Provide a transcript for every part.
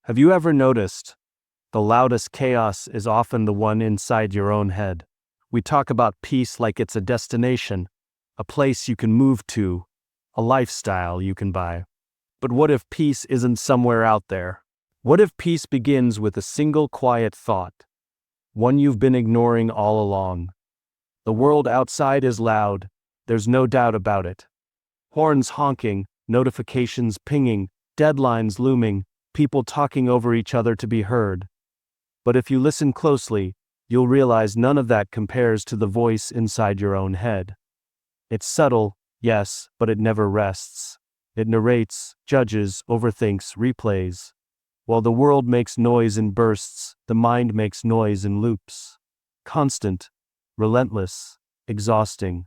Have you ever noticed the loudest chaos is often the one inside your own head? We talk about peace like it's a destination, a place you can move to, a lifestyle you can buy. But what if peace isn't somewhere out there? What if peace begins with a single quiet thought, one you've been ignoring all along? The world outside is loud, there's no doubt about it. Horns honking, notifications pinging, deadlines looming, people talking over each other to be heard. But if you listen closely, you'll realize none of that compares to the voice inside your own head. It's subtle, yes, but it never rests. It narrates, judges, overthinks, replays. While the world makes noise in bursts, the mind makes noise in loops. Constant, relentless, exhausting.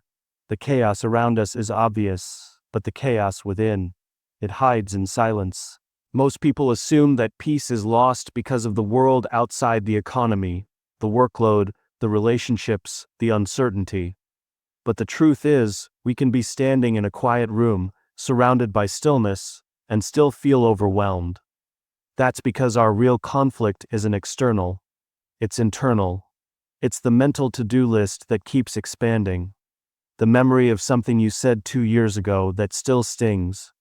The chaos around us is obvious, but the chaos within, it hides in silence. Most people assume that peace is lost because of the world outside the economy, the workload, the relationships, the uncertainty. But the truth is, we can be standing in a quiet room, surrounded by stillness, and still feel overwhelmed. That's because our real conflict isn't external. It's internal. It's the mental to-do list that keeps expanding. The memory of something you said 2 years ago that still stings.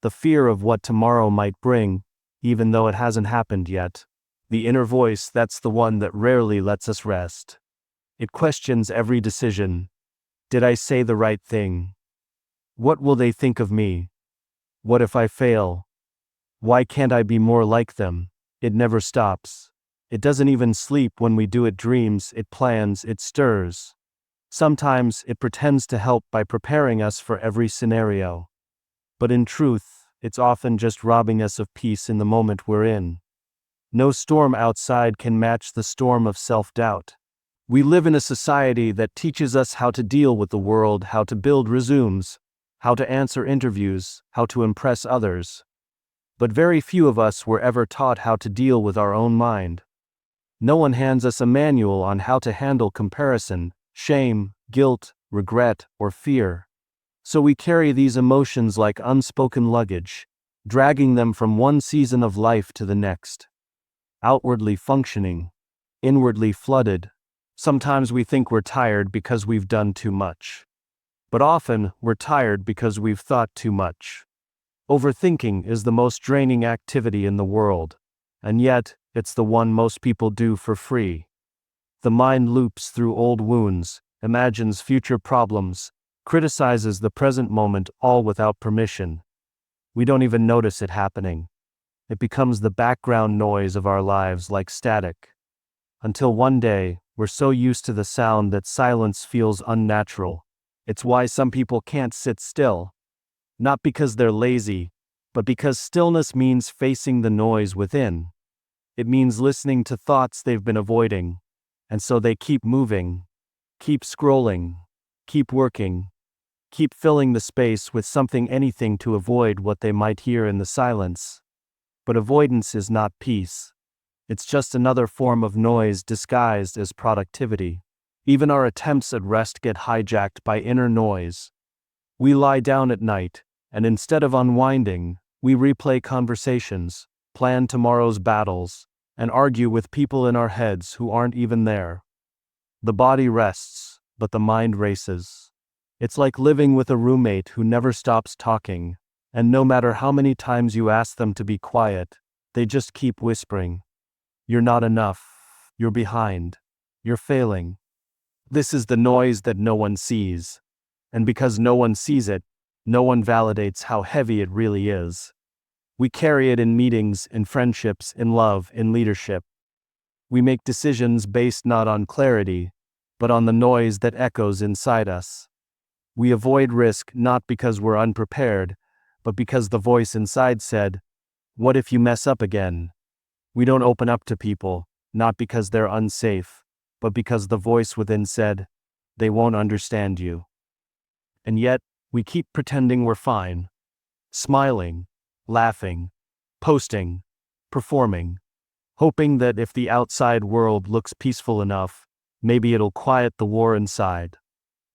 The fear of what tomorrow might bring, even though it hasn't happened yet. The inner voice, that's the one that rarely lets us rest. It questions every decision. Did I say the right thing? What will they think of me? What if I fail? Why can't I be more like them? It never stops. It doesn't even sleep when we do. It dreams, it plans, it stirs. Sometimes it pretends to help by preparing us for every scenario. But in truth, it's often just robbing us of peace in the moment we're in. No storm outside can match the storm of self-doubt. We live in a society that teaches us how to deal with the world, how to build resumes, how to answer interviews, how to impress others. But very few of us were ever taught how to deal with our own mind. No one hands us a manual on how to handle comparison, shame, guilt, regret, or fear. So we carry these emotions like unspoken luggage, dragging them from one season of life to the next. Outwardly functioning, inwardly flooded. Sometimes we think we're tired because we've done too much. But often, we're tired because we've thought too much. Overthinking is the most draining activity in the world, and yet, it's the one most people do for free. The mind loops through old wounds, imagines future problems, criticizes the present moment, all without permission. We don't even notice it happening. It becomes the background noise of our lives, like static. Until one day, we're so used to the sound that silence feels unnatural. It's why some people can't sit still. Not because they're lazy, but because stillness means facing the noise within. It means listening to thoughts they've been avoiding. And so they keep moving, keep scrolling, keep working, keep filling the space with something, anything to avoid what they might hear in the silence. But avoidance is not peace. It's just another form of noise disguised as productivity. Even our attempts at rest get hijacked by inner noise. We lie down at night, and instead of unwinding, we replay conversations, plan tomorrow's battles, and argue with people in our heads who aren't even there. The body rests, but the mind races. It's like living with a roommate who never stops talking, and no matter how many times you ask them to be quiet, they just keep whispering. You're not enough. You're behind. You're failing. This is the noise that no one sees. And because no one sees it, no one validates how heavy it really is. We carry it in meetings, in friendships, in love, in leadership. We make decisions based not on clarity, but on the noise that echoes inside us. We avoid risk not because we're unprepared, but because the voice inside said, "What if you mess up again?" We don't open up to people, not because they're unsafe, but because the voice within said, "They won't understand you." And yet, we keep pretending we're fine. Smiling, laughing, posting, performing, hoping that if the outside world looks peaceful enough, maybe it'll quiet the war inside.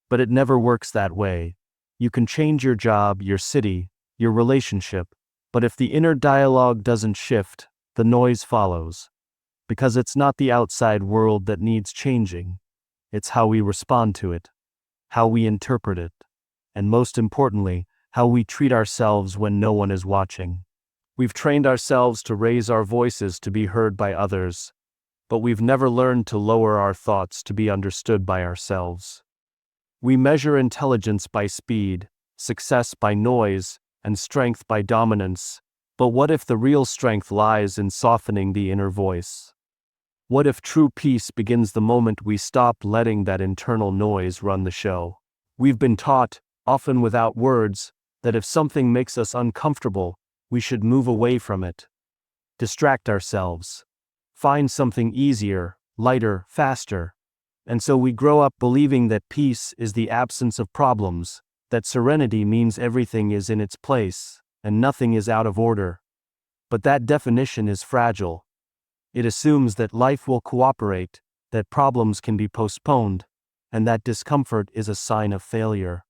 But it never works that way. You can change your job, your city, your relationship, but if the inner dialogue doesn't shift, the noise follows. Because it's not the outside world that needs changing. It's how we respond to it, how we interpret it, and most importantly, how we treat ourselves when no one is watching. We've trained ourselves to raise our voices to be heard by others, but we've never learned to lower our thoughts to be understood by ourselves. We measure intelligence by speed, success by noise, and strength by dominance, but what if the real strength lies in softening the inner voice? What if true peace begins the moment we stop letting that internal noise run the show? We've been taught, often without words, that if something makes us uncomfortable, we should move away from it. Distract ourselves. Find something easier, lighter, faster. And so we grow up believing that peace is the absence of problems, that serenity means everything is in its place, and nothing is out of order. But that definition is fragile. It assumes that life will cooperate, that problems can be postponed, and that discomfort is a sign of failure.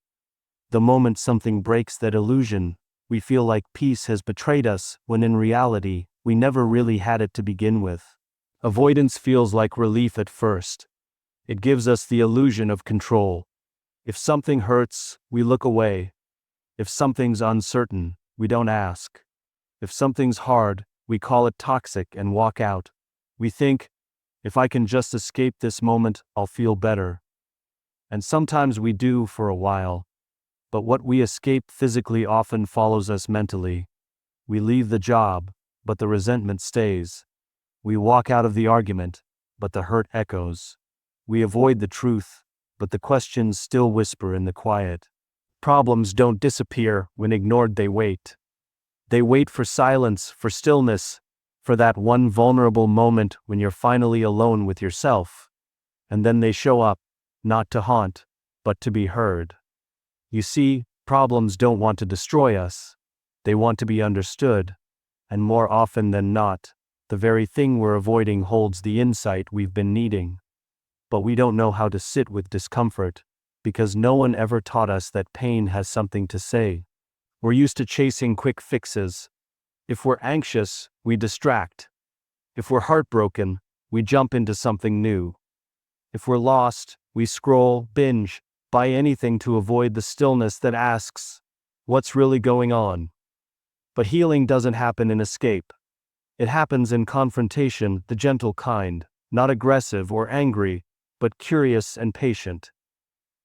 The moment something breaks that illusion, we feel like peace has betrayed us, when in reality, we never really had it to begin with. Avoidance feels like relief at first. It gives us the illusion of control. If something hurts, we look away. If something's uncertain, we don't ask. If something's hard, we call it toxic and walk out. We think, if I can just escape this moment, I'll feel better. And sometimes we do for a while. But what we escape physically often follows us mentally. We leave the job, but the resentment stays. We walk out of the argument, but the hurt echoes. We avoid the truth, but the questions still whisper in the quiet. Problems don't disappear when ignored, they wait. They wait for silence, for stillness, for that one vulnerable moment when you're finally alone with yourself. And then they show up, not to haunt, but to be heard. You see, problems don't want to destroy us. They want to be understood. And more often than not, the very thing we're avoiding holds the insight we've been needing. But we don't know how to sit with discomfort, because no one ever taught us that pain has something to say. We're used to chasing quick fixes. If we're anxious, we distract. If we're heartbroken, we jump into something new. If we're lost, we scroll, binge, buy anything to avoid the stillness that asks, what's really going on? But healing doesn't happen in escape. It happens in confrontation, the gentle kind, not aggressive or angry, but curious and patient.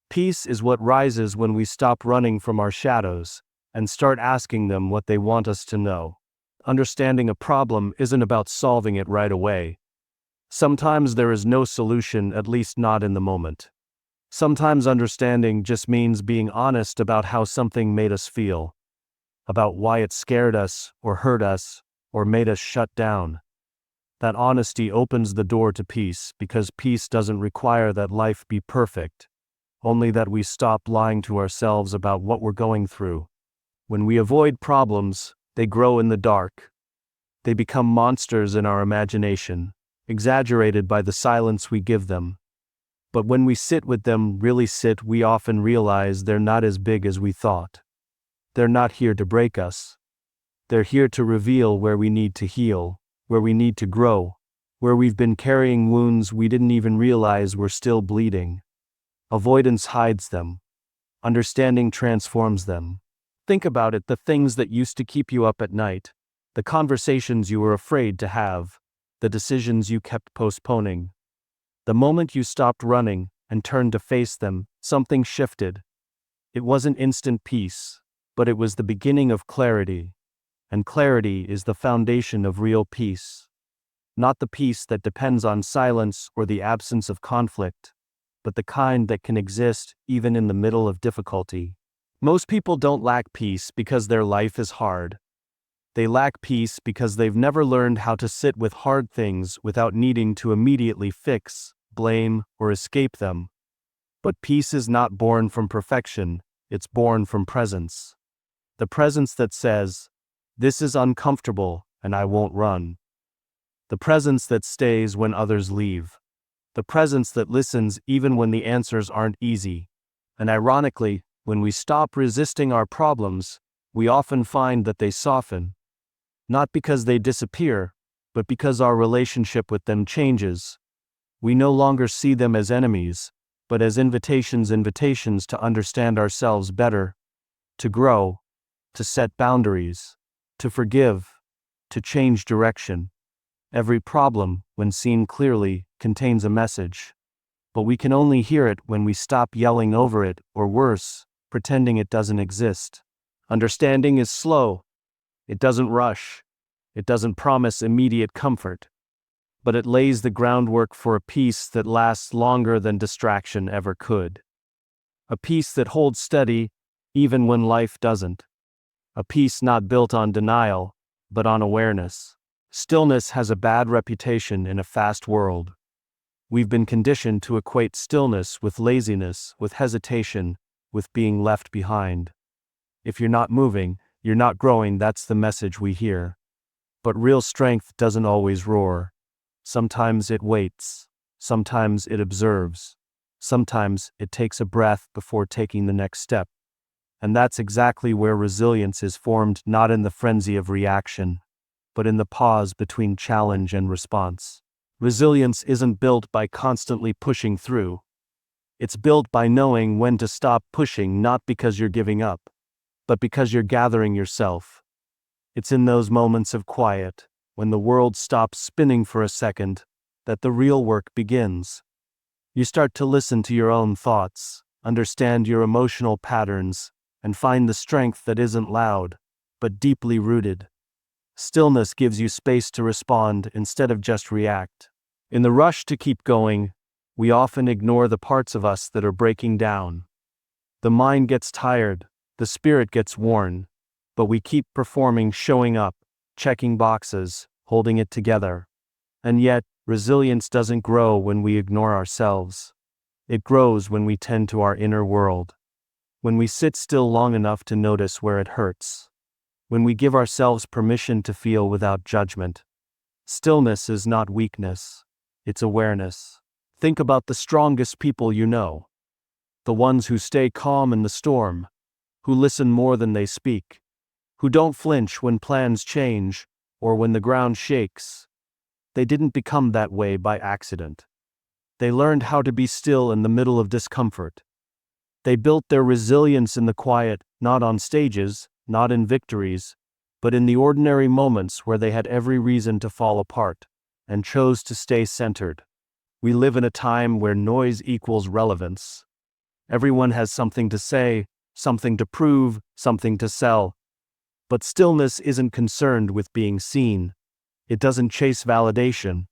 Peace is what rises when we stop running from our shadows and start asking them what they want us to know. Understanding a problem isn't about solving it right away. Sometimes there is no solution, at least not in the moment. Sometimes understanding just means being honest about how something made us feel, about why it scared us, or hurt us, or made us shut down. That honesty opens the door to peace, because peace doesn't require that life be perfect, only that we stop lying to ourselves about what we're going through. When we avoid problems, they grow in the dark. They become monsters in our imagination, exaggerated by the silence we give them. But when we sit with them, really sit, we often realize they're not as big as we thought. They're not here to break us. They're here to reveal where we need to heal, where we need to grow, where we've been carrying wounds we didn't even realize were still bleeding. Avoidance hides them. Understanding transforms them. Think about it, the things that used to keep you up at night, the conversations you were afraid to have, the decisions you kept postponing. The moment you stopped running and turned to face them, something shifted. It wasn't instant peace, but it was the beginning of clarity. And clarity is the foundation of real peace. Not the peace that depends on silence or the absence of conflict, but the kind that can exist even in the middle of difficulty. Most people don't lack peace because their life is hard. They lack peace because they've never learned how to sit with hard things without needing to immediately fix, blame, or escape them. But peace is not born from perfection, it's born from presence. The presence that says, this is uncomfortable, and I won't run. The presence that stays when others leave. The presence that listens even when the answers aren't easy. And ironically, when we stop resisting our problems, we often find that they soften. Not because they disappear, but because our relationship with them changes. We no longer see them as enemies, but as invitations to understand ourselves better, to grow, to set boundaries, to forgive, to change direction. Every problem, when seen clearly, contains a message. But we can only hear it when we stop yelling over it, or worse, pretending it doesn't exist. Understanding is slow. It doesn't rush. It doesn't promise immediate comfort. But it lays the groundwork for a peace that lasts longer than distraction ever could. A peace that holds steady, even when life doesn't. A peace not built on denial, but on awareness. Stillness has a bad reputation in a fast world. We've been conditioned to equate stillness with laziness, with hesitation, with being left behind. If you're not moving, you're not growing, that's the message we hear. But real strength doesn't always roar. Sometimes it waits. Sometimes it observes. Sometimes it takes a breath before taking the next step. And that's exactly where resilience is formed, not in the frenzy of reaction, but in the pause between challenge and response. Resilience isn't built by constantly pushing through. It's built by knowing when to stop pushing, not because you're giving up, but because you're gathering yourself. It's in those moments of quiet, when the world stops spinning for a second, that the real work begins. You start to listen to your own thoughts, understand your emotional patterns, and find the strength that isn't loud, but deeply rooted. Stillness gives you space to respond instead of just react. In the rush to keep going, we often ignore the parts of us that are breaking down. The mind gets tired, the spirit gets worn, but we keep performing, showing up, checking boxes, holding it together. And yet, resilience doesn't grow when we ignore ourselves. It grows when we tend to our inner world. When we sit still long enough to notice where it hurts. When we give ourselves permission to feel without judgment. Stillness is not weakness, it's awareness. Think about the strongest people you know. The ones who stay calm in the storm, who listen more than they speak, who don't flinch when plans change or when the ground shakes. They didn't become that way by accident. They learned how to be still in the middle of discomfort. They built their resilience in the quiet, not on stages, not in victories, but in the ordinary moments where they had every reason to fall apart, and chose to stay centered. We live in a time where noise equals relevance. Everyone has something to say, something to prove, something to sell. But stillness isn't concerned with being seen. It doesn't chase validation.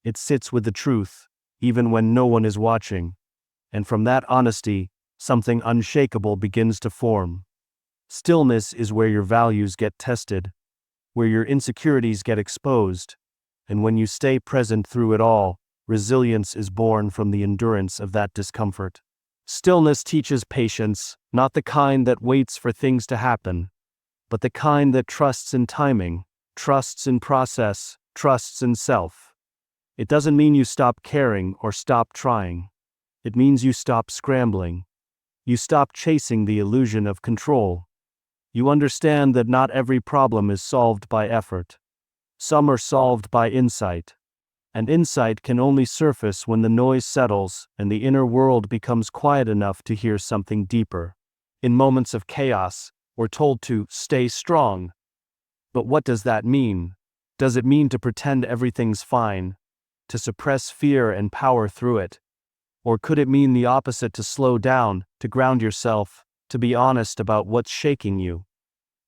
It sits with the truth, even when no one is watching. And from that honesty, something unshakable begins to form. Stillness is where your values get tested, where your insecurities get exposed, and when you stay present through it all, resilience is born from the endurance of that discomfort. Stillness teaches patience, not the kind that waits for things to happen, but the kind that trusts in timing, trusts in process, trusts in self. It doesn't mean you stop caring or stop trying. It means you stop scrambling. You stop chasing the illusion of control. You understand that not every problem is solved by effort. Some are solved by insight. And insight can only surface when the noise settles and the inner world becomes quiet enough to hear something deeper. In moments of chaos, we're told to stay strong. But what does that mean? Does it mean to pretend everything's fine? To suppress fear and power through it? Or could it mean the opposite, to slow down, to ground yourself, to be honest about what's shaking you?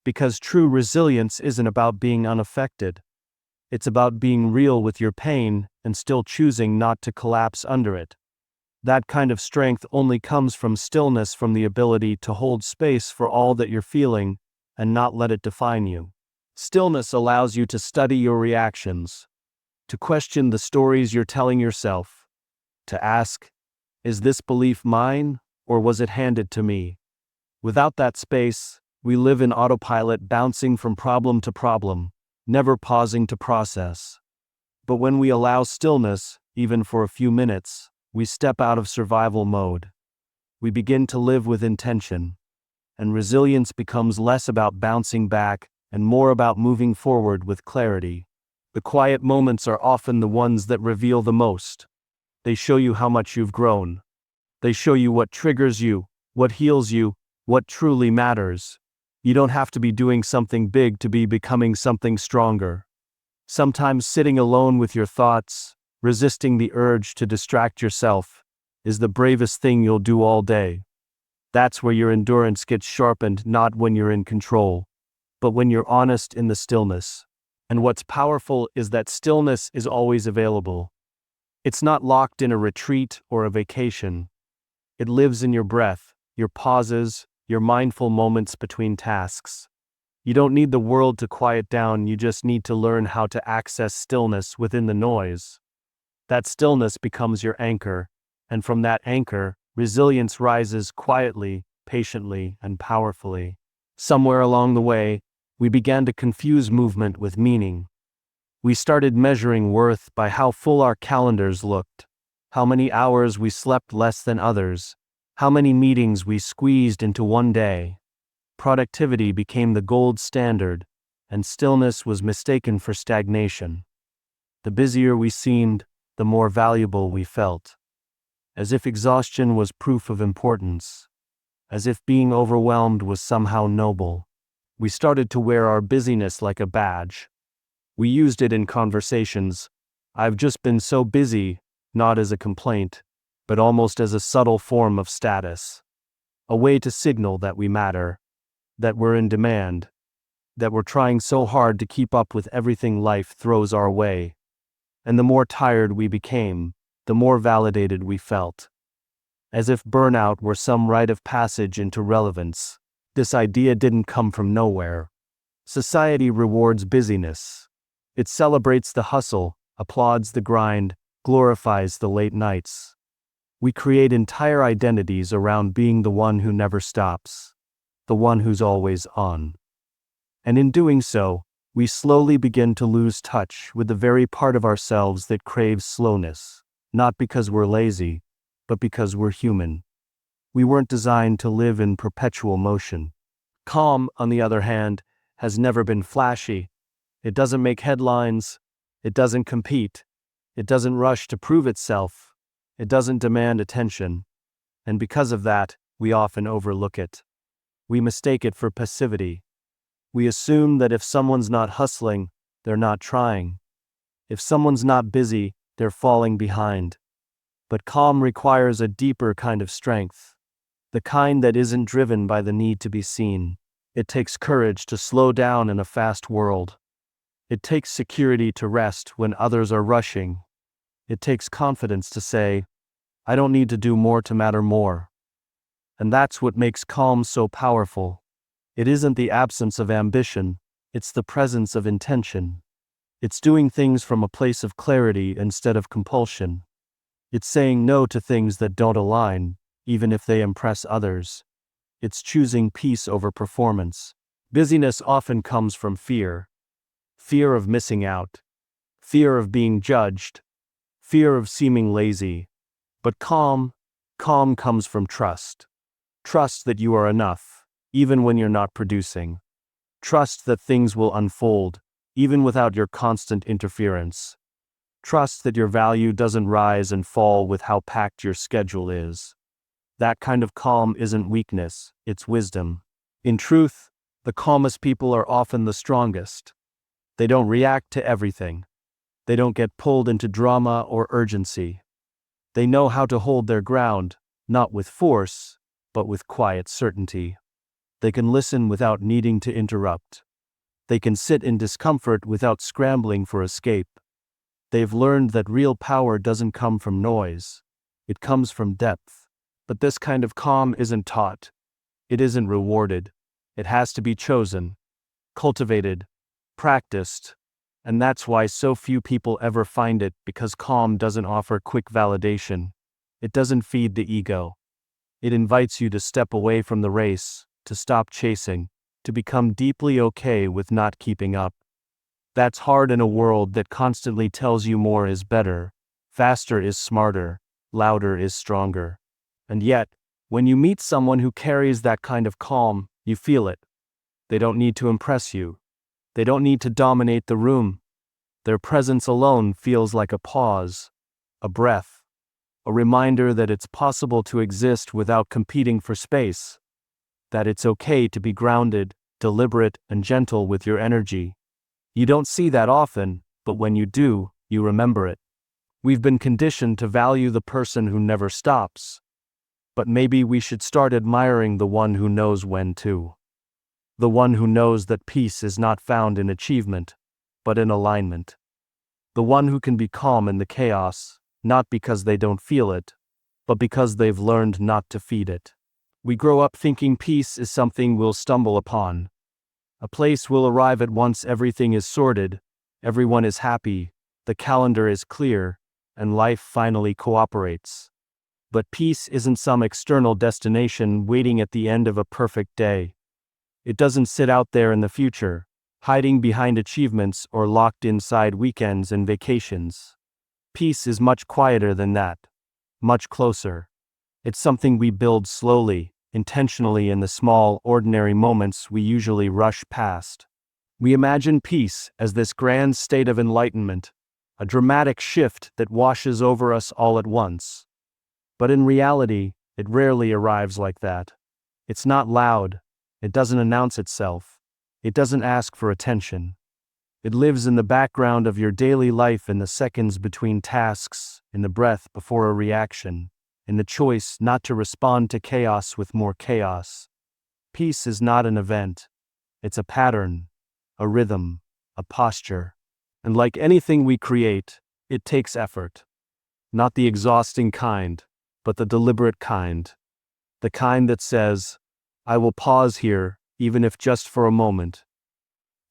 Because true resilience isn't about being unaffected. It's about being real with your pain and still choosing not to collapse under it. That kind of strength only comes from stillness, from the ability to hold space for all that you're feeling and not let it define you. Stillness allows you to study your reactions, to question the stories you're telling yourself, to ask, is this belief mine, or was it handed to me? Without that space, we live in autopilot, bouncing from problem to problem, never pausing to process. But when we allow stillness, even for a few minutes, we step out of survival mode. We begin to live with intention. And resilience becomes less about bouncing back and more about moving forward with clarity. The quiet moments are often the ones that reveal the most. They show you how much you've grown. They show you what triggers you, what heals you, what truly matters. You don't have to be doing something big to be becoming something stronger. Sometimes sitting alone with your thoughts, resisting the urge to distract yourself, is the bravest thing you'll do all day. That's where your endurance gets sharpened, not when you're in control, but when you're honest in the stillness. And what's powerful is that stillness is always available. It's not locked in a retreat or a vacation. It lives in your breath, your pauses, your mindful moments between tasks. You don't need the world to quiet down, you just need to learn how to access stillness within the noise. That stillness becomes your anchor, and from that anchor, resilience rises quietly, patiently, and powerfully. Somewhere along the way, we began to confuse movement with meaning. We started measuring worth by how full our calendars looked, how many hours we slept less than others, how many meetings we squeezed into one day. Productivity became the gold standard, and stillness was mistaken for stagnation. The busier we seemed, the more valuable we felt. As if exhaustion was proof of importance. As if being overwhelmed was somehow noble. We started to wear our busyness like a badge. We used it in conversations. "I've just been so busy," not as a complaint, but almost as a subtle form of status. A way to signal that we matter, that we're in demand, that we're trying so hard to keep up with everything life throws our way. And the more tired we became, the more validated we felt. As if burnout were some rite of passage into relevance. This idea didn't come from nowhere. Society rewards busyness. It celebrates the hustle, applauds the grind, glorifies the late nights. We create entire identities around being the one who never stops, the one who's always on. And in doing so, we slowly begin to lose touch with the very part of ourselves that craves slowness, not because we're lazy, but because we're human. We weren't designed to live in perpetual motion. Calm, on the other hand, has never been flashy. It doesn't make headlines. It doesn't compete. It doesn't rush to prove itself. It doesn't demand attention. And because of that, we often overlook it. We mistake it for passivity. We assume that if someone's not hustling, they're not trying. If someone's not busy, they're falling behind. But calm requires a deeper kind of strength. The kind that isn't driven by the need to be seen. It takes courage to slow down in a fast world. It takes security to rest when others are rushing. It takes confidence to say, "I don't need to do more to matter more." And that's what makes calm so powerful. It isn't the absence of ambition, it's the presence of intention. It's doing things from a place of clarity instead of compulsion. It's saying no to things that don't align, even if they impress others. It's choosing peace over performance. Busyness often comes from fear. Fear of missing out. Fear of being judged. Fear of seeming lazy. But calm comes from trust. Trust that you are enough, even when you're not producing. Trust that things will unfold, even without your constant interference. Trust that your value doesn't rise and fall with how packed your schedule is. That kind of calm isn't weakness, it's wisdom. In truth, the calmest people are often the strongest. They don't react to everything. They don't get pulled into drama or urgency. They know how to hold their ground, not with force, but with quiet certainty. They can listen without needing to interrupt. They can sit in discomfort without scrambling for escape. They've learned that real power doesn't come from noise. It comes from depth. But this kind of calm isn't taught. It isn't rewarded. It has to be chosen, cultivated, practiced. And that's why so few people ever find it, because calm doesn't offer quick validation. It doesn't feed the ego. It invites you to step away from the race, to stop chasing, to become deeply okay with not keeping up. That's hard in a world that constantly tells you more is better, faster is smarter, louder is stronger. And yet, when you meet someone who carries that kind of calm, you feel it. They don't need to impress you. They don't need to dominate the room. Their presence alone feels like a pause, a breath, a reminder that it's possible to exist without competing for space, that it's okay to be grounded, deliberate, and gentle with your energy. You don't see that often, but when you do, you remember it. We've been conditioned to value the person who never stops. But maybe we should start admiring the one who knows when to. The one who knows that peace is not found in achievement, but in alignment. The one who can be calm in the chaos, not because they don't feel it, but because they've learned not to feed it. We grow up thinking peace is something we'll stumble upon. A place we'll arrive at once everything is sorted, everyone is happy, the calendar is clear, and life finally cooperates. But peace isn't some external destination waiting at the end of a perfect day. It doesn't sit out there in the future, hiding behind achievements or locked inside weekends and vacations. Peace is much quieter than that, much closer. It's something we build slowly, intentionally in the small, ordinary moments we usually rush past. We imagine peace as this grand state of enlightenment, a dramatic shift that washes over us all at once. But in reality, it rarely arrives like that. It's not loud. It doesn't announce itself. It doesn't ask for attention. It lives in the background of your daily life, in the seconds between tasks, in the breath before a reaction, in the choice not to respond to chaos with more chaos. Peace is not an event. It's a pattern, a rhythm, a posture. And like anything we create, it takes effort. Not the exhausting kind, but the deliberate kind. The kind that says, I will pause here, even if just for a moment.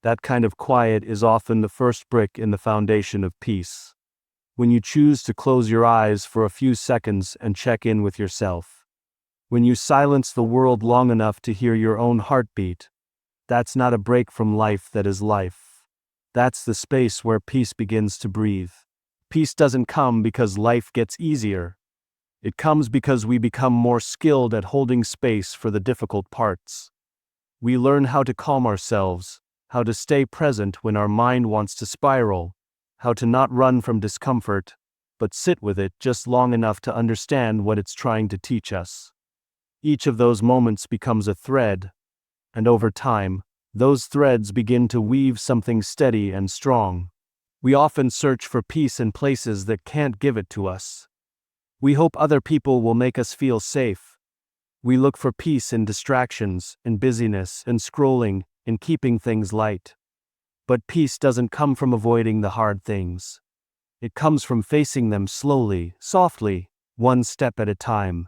That kind of quiet is often the first brick in the foundation of peace. When you choose to close your eyes for a few seconds and check in with yourself. When you silence the world long enough to hear your own heartbeat. That's not a break from life, that is life. That's the space where peace begins to breathe. Peace doesn't come because life gets easier. It comes because we become more skilled at holding space for the difficult parts. We learn how to calm ourselves, how to stay present when our mind wants to spiral, how to not run from discomfort, but sit with it just long enough to understand what it's trying to teach us. Each of those moments becomes a thread, and over time, those threads begin to weave something steady and strong. We often search for peace in places that can't give it to us. We hope other people will make us feel safe. We look for peace in distractions, in busyness, in scrolling, in keeping things light. But peace doesn't come from avoiding the hard things. It comes from facing them slowly, softly, one step at a time.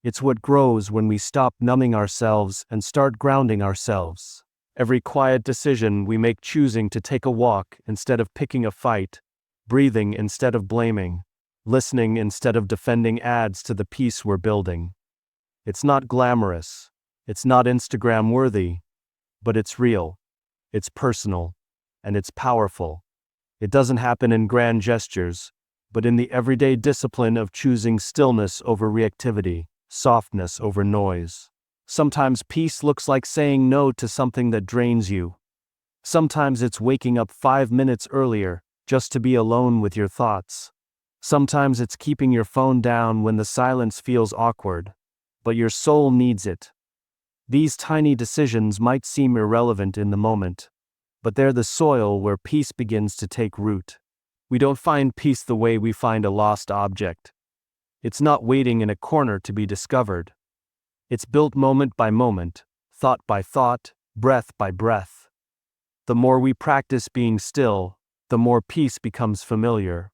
It's what grows when we stop numbing ourselves and start grounding ourselves. Every quiet decision we make, choosing to take a walk instead of picking a fight, breathing instead of blaming, listening instead of defending, adds to the peace we're building. It's not glamorous. It's not Instagram worthy. But it's real. It's personal. And it's powerful. It doesn't happen in grand gestures, but in the everyday discipline of choosing stillness over reactivity, softness over noise. Sometimes peace looks like saying no to something that drains you. Sometimes it's waking up 5 minutes earlier, just to be alone with your thoughts. Sometimes it's keeping your phone down when the silence feels awkward, but your soul needs it. These tiny decisions might seem irrelevant in the moment, but they're the soil where peace begins to take root. We don't find peace the way we find a lost object. It's not waiting in a corner to be discovered. It's built moment by moment, thought by thought, breath by breath. The more we practice being still, the more peace becomes familiar.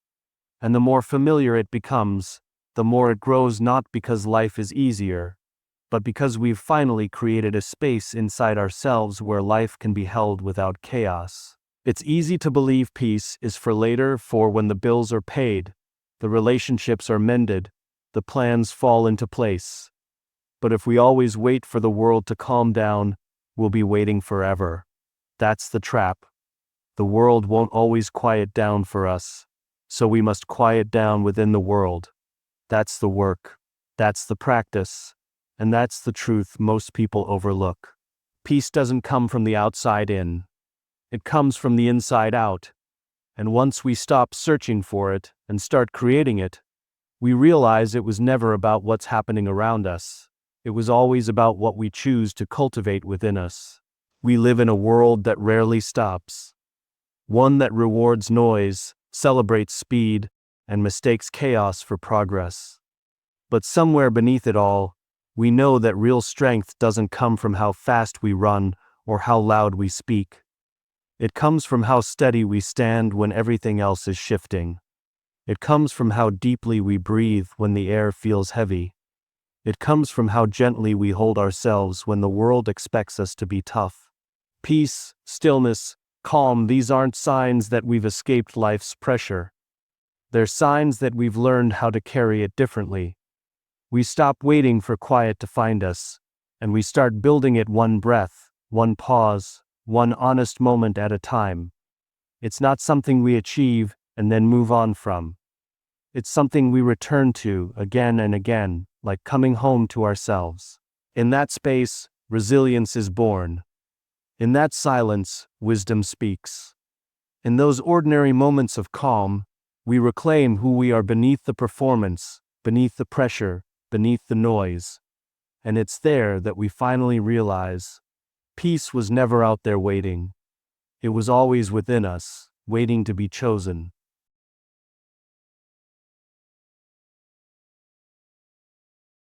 And the more familiar it becomes, the more it grows, not because life is easier, but because we've finally created a space inside ourselves where life can be held without chaos. It's easy to believe peace is for later, for when the bills are paid, the relationships are mended, the plans fall into place. But if we always wait for the world to calm down, we'll be waiting forever. That's the trap. The world won't always quiet down for us, so we must quiet down within the world. That's the work. That's the practice. And that's the truth most people overlook. Peace doesn't come from the outside in. It comes from the inside out. And once we stop searching for it and start creating it, we realize it was never about what's happening around us. It was always about what we choose to cultivate within us. We live in a world that rarely stops. One that rewards noise, celebrates speed, and mistakes chaos for progress. But somewhere beneath it all, we know that real strength doesn't come from how fast we run or how loud we speak. It comes from how steady we stand when everything else is shifting. It comes from how deeply we breathe when the air feels heavy. It comes from how gently we hold ourselves when the world expects us to be tough. Peace, stillness, calm, these aren't signs that we've escaped life's pressure. They're signs that we've learned how to carry it differently. We stop waiting for quiet to find us, and we start building it one breath, one pause, one honest moment at a time. It's not something we achieve and then move on from. It's something we return to again and again, like coming home to ourselves. In that space, resilience is born. In that silence, wisdom speaks. In those ordinary moments of calm, we reclaim who we are beneath the performance, beneath the pressure, beneath the noise. And it's there that we finally realize peace was never out there waiting. It was always within us, waiting to be chosen.